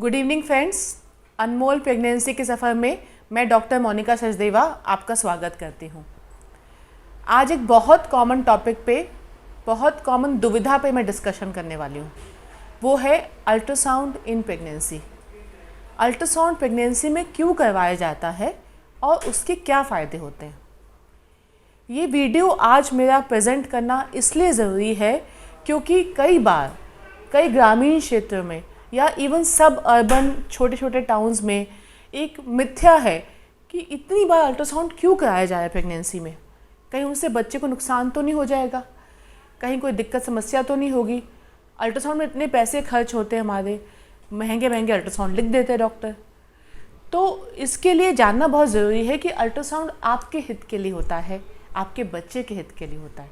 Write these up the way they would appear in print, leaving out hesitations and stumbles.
Good evening friends. अनमोल pregnancy के सफ़र में मैं डॉक्टर मोनिका सचदेवा आपका स्वागत करती हूँ। आज एक बहुत कॉमन टॉपिक पे, बहुत कॉमन दुविधा पे मैं डिस्कशन करने वाली हूँ। वो है ultrasound in pregnancy. Ultrasound pregnancy में क्यों करवाया जाता है और उसके क्या फ़ायदे होते हैं। ये वीडियो आज मेरा प्रेजेंट करना इसलिए ज़रूरी है क्योंकि कई बार कई ग्रामीण क्षेत्रों में या इवन सब अर्बन छोटे छोटे टाउन्स में एक मिथ्या है कि इतनी बार अल्ट्रासाउंड क्यों कराया जाए प्रेगनेंसी में। कहीं उनसे बच्चे को नुकसान तो नहीं हो जाएगा, कहीं कोई दिक्कत समस्या तो नहीं होगी। अल्ट्रासाउंड में इतने पैसे खर्च होते हैं, हमारे महंगे महंगे अल्ट्रासाउंड लिख देते हैं डॉक्टर। तो इसके लिए जानना बहुत ज़रूरी है कि अल्ट्रासाउंड आपके हित के लिए होता है, आपके बच्चे के हित के लिए होता है।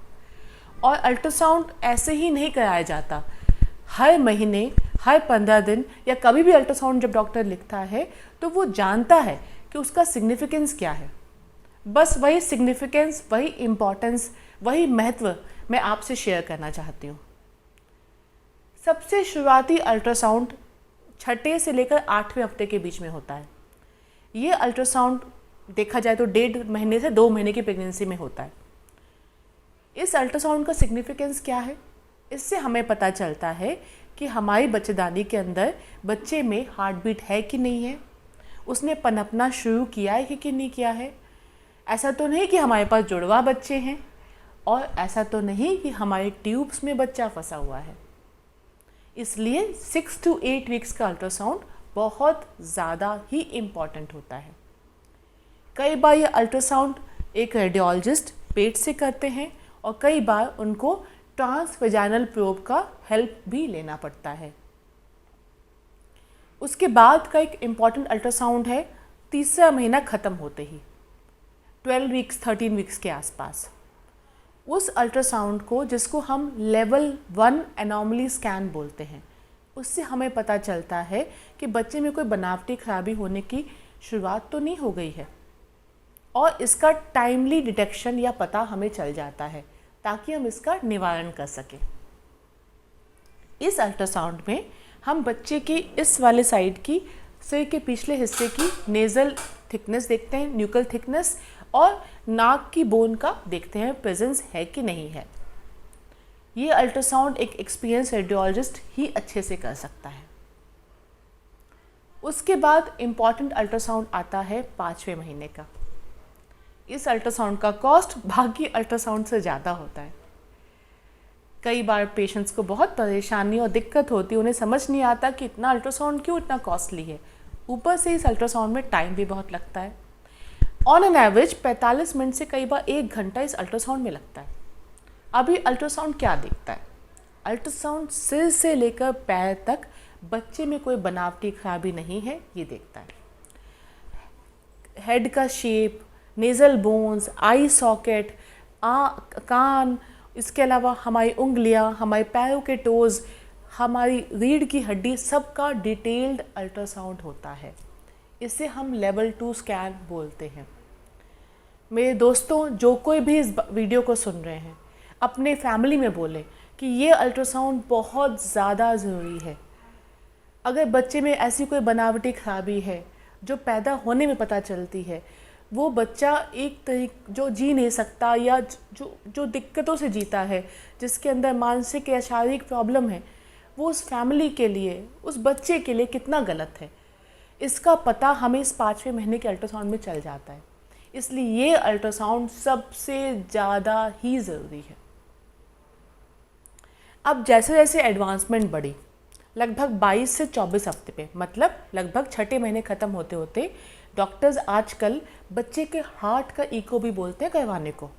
और अल्ट्रासाउंड ऐसे ही नहीं कराया जाता। हर महीने, हर 15 दिन या कभी भी अल्ट्रासाउंड जब डॉक्टर लिखता है तो वो जानता है कि उसका सिग्निफिकेंस क्या है। बस वही सिग्निफिकेंस, वही इम्पॉर्टेंस, वही महत्व मैं आपसे शेयर करना चाहती हूँ। सबसे शुरुआती अल्ट्रासाउंड 6 से लेकर 8वें हफ्ते के बीच में होता है। ये अल्ट्रासाउंड देखा जाए तो 1.5 महीने से 2 महीने की प्रेगनेंसी में होता है। इस अल्ट्रासाउंड का सिग्निफिकेंस क्या है? इससे हमें पता चलता है कि हमारी बच्चेदानी के अंदर बच्चे में हार्ट बीट है कि नहीं है, उसने पनपना शुरू किया है कि नहीं किया है। ऐसा तो नहीं कि हमारे पास जुड़वा बच्चे हैं, और ऐसा तो नहीं कि हमारे ट्यूब्स में बच्चा फंसा हुआ है। इसलिए 6 to 8 वीक्स का अल्ट्रासाउंड बहुत ज़्यादा ही इम्पॉर्टेंट होता है। कई बार ये अल्ट्रासाउंड एक रेडियोलॉजिस्ट पेट से करते हैं और कई बार उनको ट्रांसवेजाइनल प्रोब का हेल्प भी लेना पड़ता है। उसके बाद का एक इम्पॉर्टेंट अल्ट्रासाउंड है 3रा महीना ख़त्म होते ही, 12 वीक्स 13 वीक्स के आसपास। उस अल्ट्रासाउंड को, जिसको हम लेवल 1 एनॉमली स्कैन बोलते हैं, उससे हमें पता चलता है कि बच्चे में कोई बनावटी खराबी होने की शुरुआत तो नहीं हो गई है, और इसका टाइमली डिटेक्शन या पता हमें चल जाता है ताकि हम इसका निवारण कर सकें। इस अल्ट्रासाउंड में हम बच्चे की इस वाले साइड की सिर के पिछले हिस्से की नेज़ल थिकनेस देखते हैं, न्यूकल थिकनेस, और नाक की बोन का देखते हैं प्रेजेंस है कि नहीं है। ये अल्ट्रासाउंड एक एक्सपीरियंस रेडियोलॉजिस्ट ही अच्छे से कर सकता है। उसके बाद इम्पॉर्टेंट अल्ट्रासाउंड आता है 5वें महीने का। इस अल्ट्रासाउंड का कॉस्ट बाकी अल्ट्रासाउंड से ज़्यादा होता है। कई बार पेशेंट्स को बहुत परेशानी और दिक्कत होती है, उन्हें समझ नहीं आता कि इतना अल्ट्रासाउंड क्यों इतना कॉस्टली है। ऊपर से इस अल्ट्रासाउंड में टाइम भी बहुत लगता है। ऑन एन एवरेज 45 मिनट से कई बार 1 घंटा इस अल्ट्रासाउंड में लगता है। अभी अल्ट्रासाउंड क्या देखता है? अल्ट्रासाउंड सिर से लेकर पैर तक बच्चे में कोई बनावटी खराबी नहीं है, ये देखता है। हेड का shape, nasal bones, eye socket, कान, इसके अलावा हमारी उंगलियां, हमारे पैरों के टोज़, हमारी रीढ़ की हड्डी, सबका डिटेल्ड अल्ट्रासाउंड होता है। इसे हम लेवल 2 स्कैन बोलते हैं। मेरे दोस्तों, जो कोई भी इस वीडियो को सुन रहे हैं, अपने फैमिली में बोलें कि ये अल्ट्रासाउंड बहुत ज़्यादा ज़रूरी है। अगर बच्चे में ऐसी कोई बनावटी खराबी है जो पैदा होने में पता चलती है, वो बच्चा जो जी नहीं सकता या जो दिक्कतों से जीता है, जिसके अंदर मानसिक या शारीरिक प्रॉब्लम है, वो उस फैमिली के लिए, उस बच्चे के लिए कितना गलत है, इसका पता हमें इस 5वें महीने के अल्ट्रासाउंड में चल जाता है। इसलिए ये अल्ट्रासाउंड सबसे ज़्यादा ही ज़रूरी है। अब जैसे जैसे एडवांसमेंट बढ़ी, लगभग 22 से 24 हफ्ते पे, मतलब लगभग 6 महीने ख़त्म होते होते, डॉक्टर्स आजकल बच्चे के हार्ट का इको भी बोलते हैं करवाने को,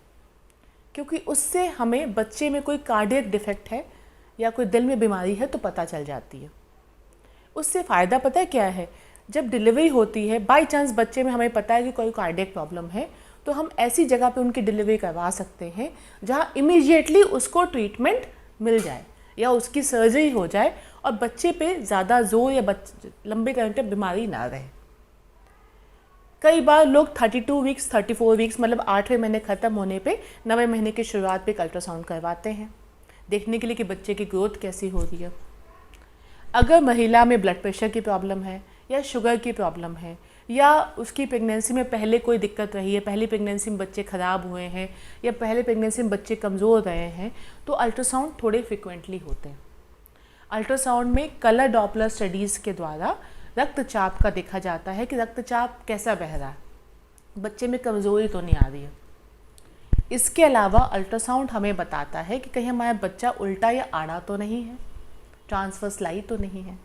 क्योंकि उससे हमें बच्चे में कोई कार्डियक डिफेक्ट है या कोई दिल में बीमारी है तो पता चल जाती है। उससे फ़ायदा पता है क्या है? जब डिलीवरी होती है, बाई चांस बच्चे में हमें पता है कि कोई कार्डियक प्रॉब्लम है, तो हम ऐसी जगह पे उनकी डिलीवरी करवा सकते हैं जहाँ इमीडिएटली उसको ट्रीटमेंट मिल जाए या उसकी सर्जरी हो जाए और बच्चे पे ज़्यादा जोर या लंबे टाइम तक बीमारी ना रहे। कई बार लोग 32 वीक्स 34 वीक्स मतलब 8वें महीने ख़त्म होने पे 9वें महीने की शुरुआत पे अल्ट्रासाउंड करवाते हैं, देखने के लिए कि बच्चे की ग्रोथ कैसी हो रही है। अगर महिला में ब्लड प्रेशर की प्रॉब्लम है या शुगर की प्रॉब्लम है या उसकी प्रेगनेंसी में पहले कोई दिक्कत रही है, पहली प्रेगनेंसी में बच्चे ख़राब हुए हैं या पहले प्रेगनेंसी में बच्चे कमज़ोर रहे हैं, तो अल्ट्रासाउंड थोड़े फ्रिक्वेंटली होते हैं। अल्ट्रासाउंड में कलर डॉपलर स्टडीज़ के द्वारा रक्तचाप का देखा जाता है कि रक्तचाप कैसा बह रहा है, बच्चे में कमज़ोरी तो नहीं आ रही है। इसके अलावा अल्ट्रासाउंड हमें बताता है कि कहीं हमारा बच्चा उल्टा या आड़ा तो नहीं है, ट्रांसवर्स लाई तो नहीं है।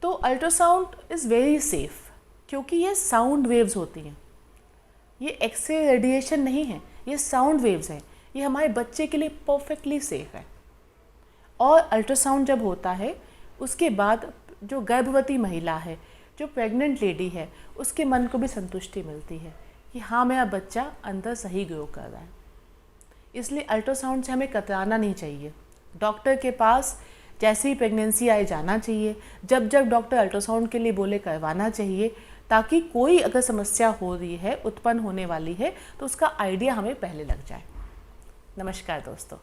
तो अल्ट्रासाउंड इज़ वेरी सेफ़ क्योंकि ये साउंड वेव्स होती हैं, ये एक्सरे रेडिएशन नहीं है, ये साउंड वेव्स हैं। ये हमारे बच्चे के लिए परफेक्टली सेफ़ है। और अल्ट्रासाउंड जब होता है उसके बाद जो गर्भवती महिला है, जो प्रेग्नेंट लेडी है, उसके मन को भी संतुष्टि मिलती है कि हाँ मेरा बच्चा अंदर सही ग्रो कर रहा है। इसलिए अल्ट्रासाउंड से हमें कतराना नहीं चाहिए। डॉक्टर के पास जैसे ही प्रेगनेंसी आए जाना चाहिए, जब जब डॉक्टर अल्ट्रासाउंड के लिए बोले करवाना चाहिए, ताकि कोई अगर समस्या हो रही है, उत्पन्न होने वाली है, तो उसका आइडिया हमें पहले लग जाए। नमस्कार दोस्तों।